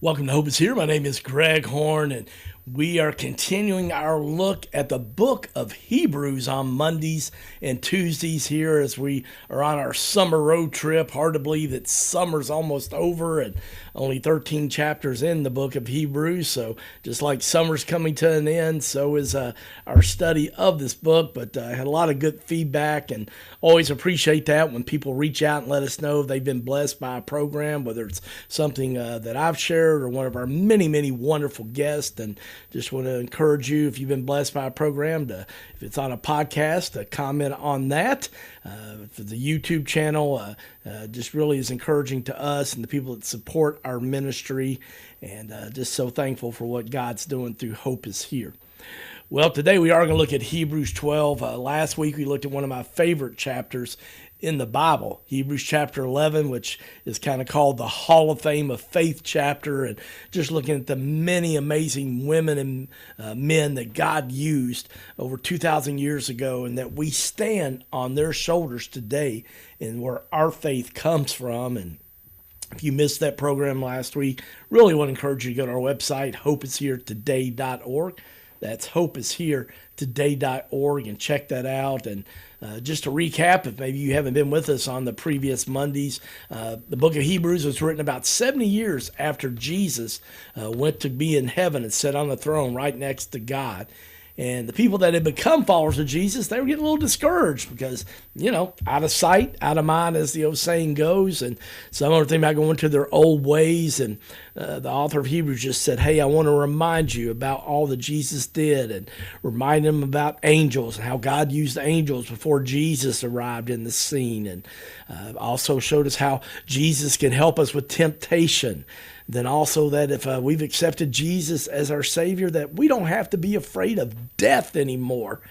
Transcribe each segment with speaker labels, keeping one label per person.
Speaker 1: Welcome to Hope is Here. My name is Greg Horn, and we are continuing our look at the book of Hebrews on Mondays and Tuesdays here as we are on our summer road trip. Hard to believe that summer's almost over and only 13 chapters in the book of Hebrews. So just like summer's coming to an end, so is our study of this book. But I had a lot of good feedback and always appreciate that when people reach out and let us know they've been blessed by a program, whether it's something that I've shared or one of our many, many wonderful guests. And just want to encourage you, if you've been blessed by a program, if it's on a podcast, to comment on that. For the YouTube channel, just really is encouraging to us and the people that support our ministry, and just so thankful for what God's doing through Hope is Here. Well, today we are going to look at Hebrews 12. Last week we looked at one of my favorite chapters in the Bible, Hebrews chapter 11, which is kind of called the Hall of Fame of Faith chapter, and just looking at the many amazing women and men that God used over 2,000 years ago, and that we stand on their shoulders today and where our faith comes from. And if you missed that program last week, really want to encourage you to go to our website, hopeisheretoday.org. That's hopeisheretoday.org, and check that out. And just to recap, if maybe you haven't been with us on the previous Mondays, the book of Hebrews was written about 70 years after Jesus went to be in heaven and sat on the throne right next to God. And the people that had become followers of Jesus, they were getting a little discouraged because, out of sight, out of mind, as the old saying goes. And some are thinking about going to their old ways. And the author of Hebrews just said, hey, I want to remind you about all that Jesus did, and remind them about angels and how God used the angels before Jesus arrived in the scene. And also showed us how Jesus can help us with temptation. Then also that if we've accepted Jesus as our Savior, that we don't have to be afraid of death anymore.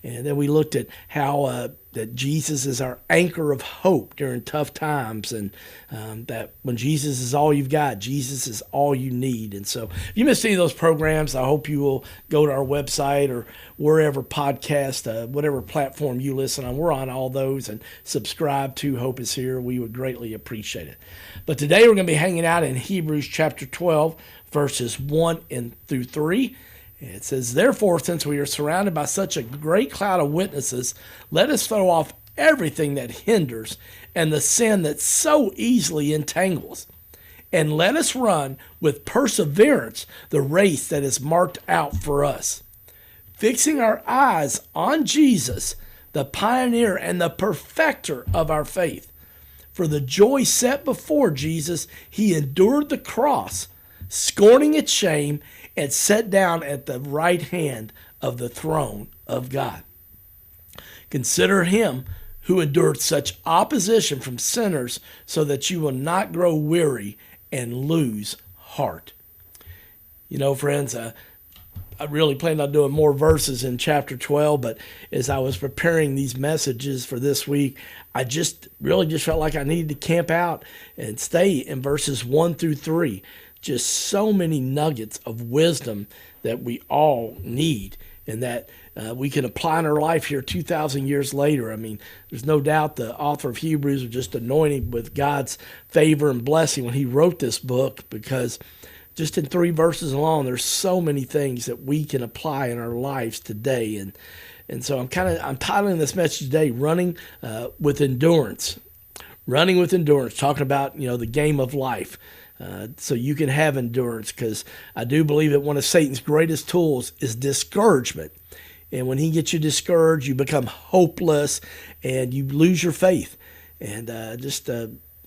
Speaker 1: And then we looked at how that Jesus is our anchor of hope during tough times, and that when Jesus is all you've got, Jesus is all you need. And so if you missed any of those programs, I hope you will go to our website or wherever podcast, whatever platform you listen on. We're on all those, and subscribe to Hope is Here. We would greatly appreciate it. But today we're going to be hanging out in Hebrews chapter 12, verses 1 and through 3. It says, therefore, since we are surrounded by such a great cloud of witnesses, let us throw off everything that hinders and the sin that so easily entangles. And let us run with perseverance the race that is marked out for us, fixing our eyes on Jesus, the pioneer and the perfecter of our faith. For the joy set before Jesus, he endured the cross, scorning its shame, and sat down at the right hand of the throne of God. Consider him who endured such opposition from sinners, so that you will not grow weary and lose heart. Friends, I really planned on doing more verses in chapter 12, but as I was preparing these messages for this week, I just felt like I needed to camp out and stay in verses 1 through 3. Just so many nuggets of wisdom that we all need, and that we can apply in our life here 2,000 years later. I mean, there's no doubt the author of Hebrews was just anointed with God's favor and blessing when he wrote this book, because just in 3 verses alone, there's so many things that we can apply in our lives today. And so I'm titling this message today, Running with Endurance. Running with endurance, talking about, the game of life. So you can have endurance, because I do believe that one of Satan's greatest tools is discouragement. And when he gets you discouraged, you become hopeless and you lose your faith. And just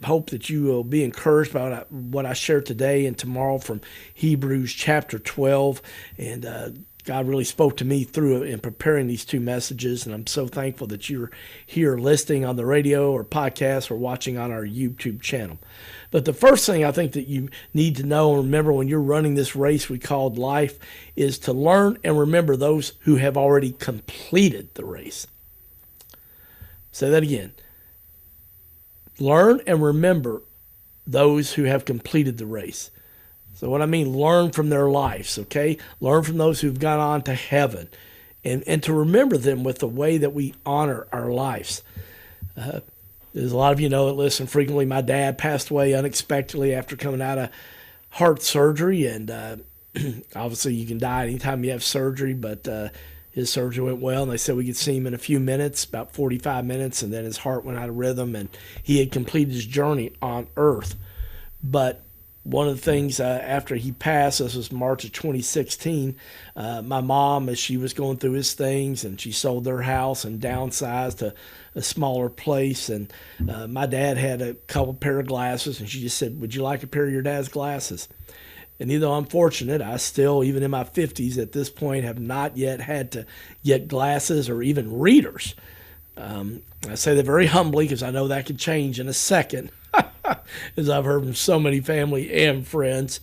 Speaker 1: hope that you will be encouraged by what I share today and tomorrow from Hebrews chapter 12. And God really spoke to me through it in preparing these 2 messages, and I'm so thankful that you're here listening on the radio or podcast or watching on our YouTube channel. But the first thing I think that you need to know and remember when you're running this race we called life is to learn and remember those who have already completed the race. Say that again. Learn and remember those who have completed the race. So what I mean, learn from their lives, okay? Learn from those who've gone on to heaven, and to remember them with the way that we honor our lives. There's a lot of you know that listen frequently. My dad passed away unexpectedly after coming out of heart surgery, and obviously you can die anytime you have surgery, but his surgery went well, and they said we could see him in a few minutes, about 45 minutes, and then his heart went out of rhythm, and he had completed his journey on earth. But one of the things after he passed, this was March of 2016, my mom, as she was going through his things, and she sold their house and downsized to a smaller place, and my dad had a couple pair of glasses, and she just said, would you like a pair of your dad's glasses? And even though I'm fortunate, I still, even in my 50s at this point, have not yet had to get glasses or even readers. I say that very humbly because I know that could change in a second, as I've heard from so many family and friends.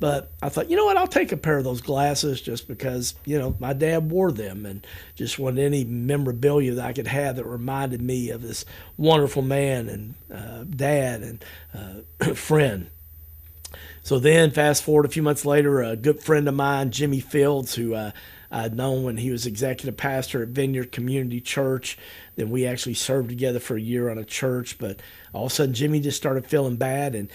Speaker 1: But I thought, you know what, I'll take a pair of those glasses just because, my dad wore them, and just wanted any memorabilia that I could have that reminded me of this wonderful man and dad and friend. So then, fast forward a few months later, a good friend of mine, Jimmy Fields, who I'd known when he was executive pastor at Vineyard Community Church. Then we actually served together for a year on a church. But all of a sudden, Jimmy just started feeling bad, and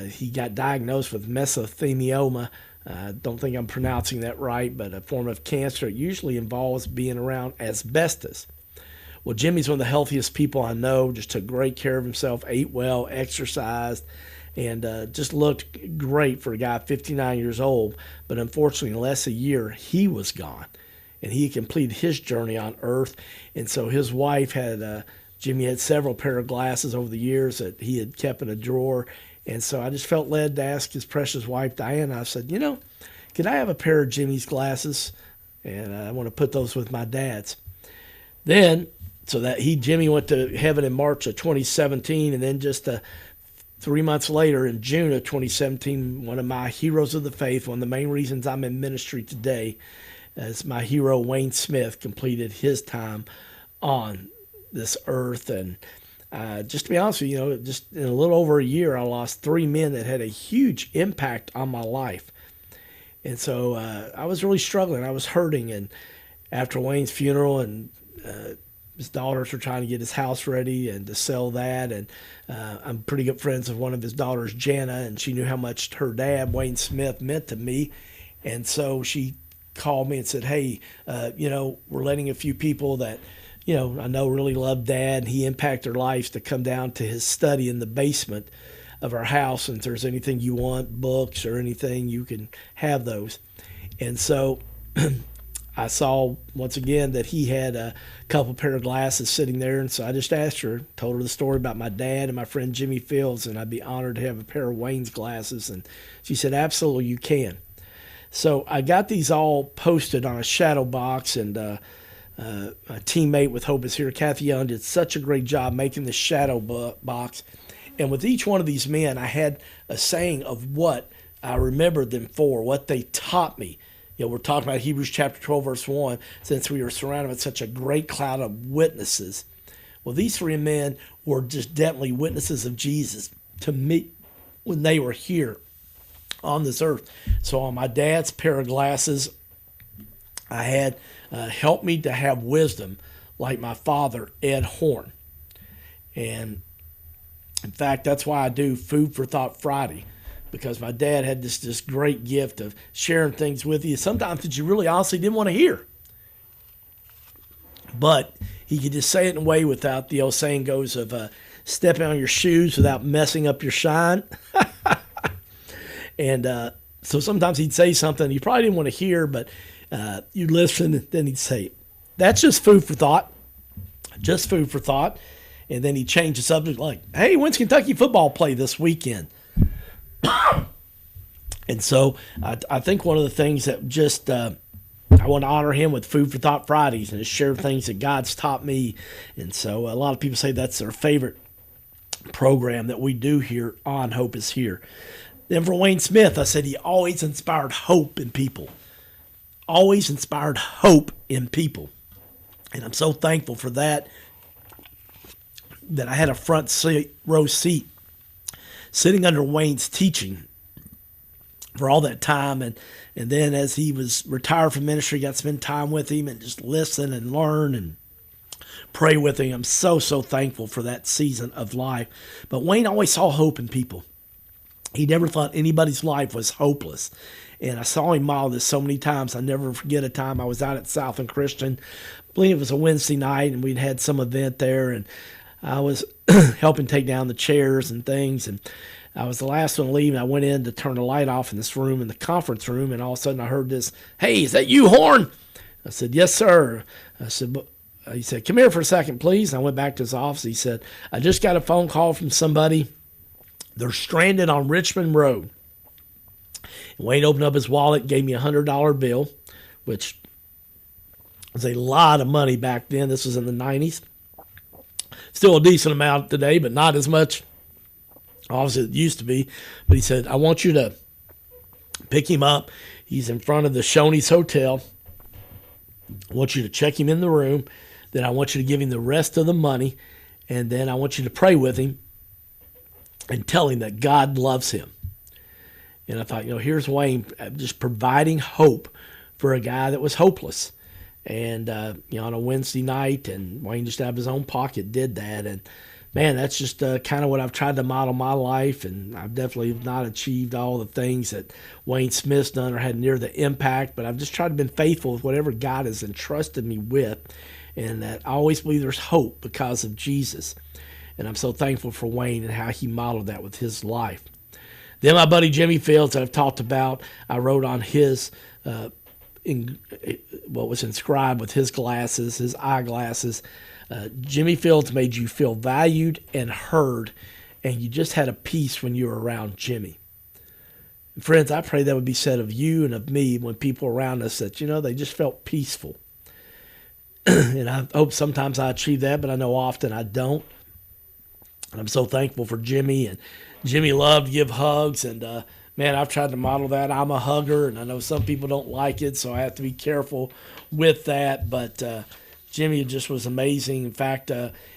Speaker 1: he got diagnosed with mesothelioma. I don't think I'm pronouncing that right, but a form of cancer. It usually involves being around asbestos. Well, Jimmy's one of the healthiest people I know, just took great care of himself, ate well, exercised, and just looked great for a guy 59 years old. But unfortunately, in less than a year, he was gone, and he had completed his journey on earth. And so his wife had, Jimmy had several pair of glasses over the years that he had kept in a drawer. And so I just felt led to ask his precious wife, Diana. I said, could I have a pair of Jimmy's glasses? And I want to put those with my dad's. Then, so that Jimmy went to heaven in March of 2017, and then just 3 months later, in June of 2017, one of my heroes of the faith, one of the main reasons I'm in ministry today, is my hero, Wayne Smith, completed his time on this earth. And just to be honest with you, just in a little over a year, I lost 3 men that had a huge impact on my life. And so I was really struggling. I was hurting. And after Wayne's funeral, and his daughters were trying to get his house ready and to sell that. And I'm pretty good friends with one of his daughters, Jana, and she knew how much her dad, Wayne Smith, meant to me. And so she called me and said, hey, we're letting a few people that, I know really love Dad, and he impacted their lives, to come down to his study in the basement of our house. And if there's anything you want, books or anything, you can have those. And so I saw once again that he had a couple pair of glasses sitting there. And so I just asked her, told her the story about my dad and my friend Jimmy Fields, and I'd be honored to have a pair of Wayne's glasses. And she said, absolutely, you can. So I got these all posted on a shadow box, and a teammate with Hope is Here, Kathy Young, did such a great job making the shadow box. And with each one of these men, I had a saying of what I remembered them for, what they taught me. We're talking about Hebrews chapter 12, verse 1, since we were surrounded with such a great cloud of witnesses. Well, these 3 men were just definitely witnesses of Jesus to me when they were here on this earth. So on my dad's pair of glasses, I had helped me to have wisdom like my father, Ed Horn. And in fact, that's why I do Food for Thought Friday, because my dad had this great gift of sharing things with you, sometimes that you really honestly didn't want to hear. But he could just say it in a way without, the old saying goes, of stepping on your shoes without messing up your shine. And so sometimes he'd say something you probably didn't want to hear, but you'd listen, and then he'd say, that's just food for thought. Just food for thought. And then he'd change the subject like, hey, when's Kentucky football play this weekend? And so I think one of the things that just I want to honor him with Food for Thought Fridays, and just share things that God's taught me. And so a lot of people say that's their favorite program that we do here on Hope is Here. Then for Wayne Smith, I said he always inspired hope in people. Always inspired hope in people. And I'm so thankful for that I had a front row seat sitting under Wayne's teaching for all that time. And then as he was retired from ministry, got to spend time with him and just listen and learn and pray with him. I'm so thankful for that season of life. But Wayne always saw hope in people. He never thought anybody's life was hopeless. And I saw him model this so many times. I never forget a time I was out at Southland Christian. I believe it was a Wednesday night, and we'd had some event there, and I was helping take down the chairs and things, and I was the last one to leave, and I went in to turn the light off in this room, in the conference room, and all of a sudden I heard this, "Hey, is that you, Horn?" I said, "Yes, sir." I said, he said, "Come here for a second, please." And I went back to his office. He said, "I just got a phone call from somebody. They're stranded on Richmond Road." And Wayne opened up his wallet, gave me a $100 bill, which was a lot of money back then. This was in the 90s. Still a decent amount today, but not as much, obviously, it used to be. But he said, "I want you to pick him up. He's in front of the Shoney's Hotel. I want you to check him in the room. Then I want you to give him the rest of the money. And then I want you to pray with him and tell him that God loves him." And I thought, here's Wayne just providing hope for a guy that was hopeless. And, on a Wednesday night, and Wayne just out of his own pocket did that. And, man, that's just kind of what I've tried to model my life. And I've definitely not achieved all the things that Wayne Smith's done or had near the impact. But I've just tried to be faithful with whatever God has entrusted me with. And that I always believe there's hope because of Jesus. And I'm so thankful for Wayne and how he modeled that with his life. Then my buddy Jimmy Fields, that I've talked about, I wrote on his what was inscribed with his glasses, his eyeglasses. Jimmy Fields made you feel valued and heard, and you just had a peace when you were around Jimmy. And friends, I pray that would be said of you and of me when people around us that, they just felt peaceful. And I hope sometimes I achieve that, but I know often I don't. And I'm so thankful for Jimmy, and Jimmy loved to give hugs, and man, I've tried to model that. I'm a hugger, and I know some people don't like it, so I have to be careful with that. But Jimmy just was amazing. In fact,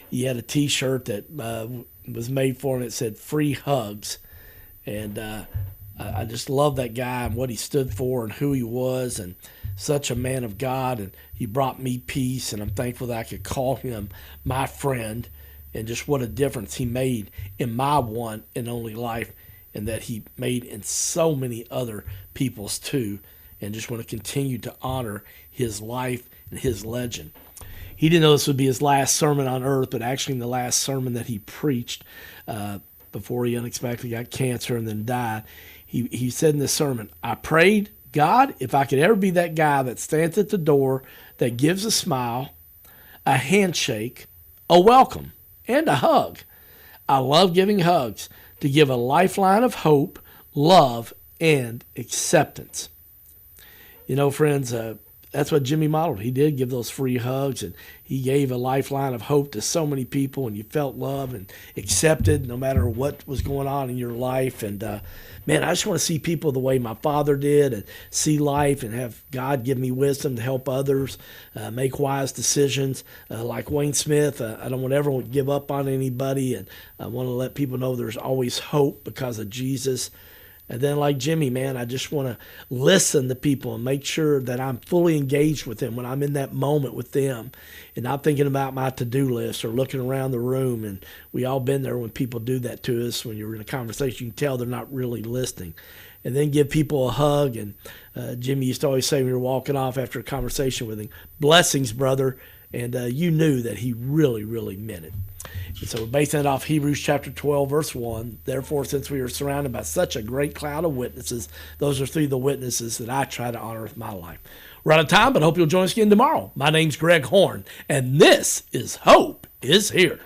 Speaker 1: he had a T-shirt that was made for him that said "Free Hugs," and I just love that guy and what he stood for and who he was, and such a man of God. And he brought me peace, and I'm thankful that I could call him my friend, and just what a difference he made in my one and only life, and that he made in so many other people's too, and just want to continue to honor his life and his legend. He didn't know this would be his last sermon on earth, but actually the last sermon that he preached before he unexpectedly got cancer and then died. He said in this sermon, "I prayed, God, if I could ever be that guy that stands at the door, that gives a smile, a handshake, a welcome, and a hug. I love giving hugs, to give a lifeline of hope, love, and acceptance." Friends, that's what Jimmy modeled. He did give those free hugs, and he gave a lifeline of hope to so many people, and you felt loved and accepted no matter what was going on in your life. And man, I just want to see people the way my father did, and see life and have God give me wisdom to help others make wise decisions. Like Wayne Smith, I don't want to ever give up on anybody, and I want to let people know there's always hope because of Jesus. And then like Jimmy, man, I just want to listen to people and make sure that I'm fully engaged with them when I'm in that moment with them, and not thinking about my to-do list or looking around the room. And we all been there when people do that to us. When you're in a conversation, you can tell they're not really listening. And then give people a hug. And Jimmy used to always say when we were walking off after a conversation with him, "Blessings, brother." And you knew that he really, really meant it. And so we're basing it off Hebrews chapter 12, verse 1. "Therefore, since we are surrounded by such a great cloud of witnesses," those are three of the witnesses that I try to honor with my life. We're out of time, but I hope you'll join us again tomorrow. My name's Greg Horn, and this is Hope is Here.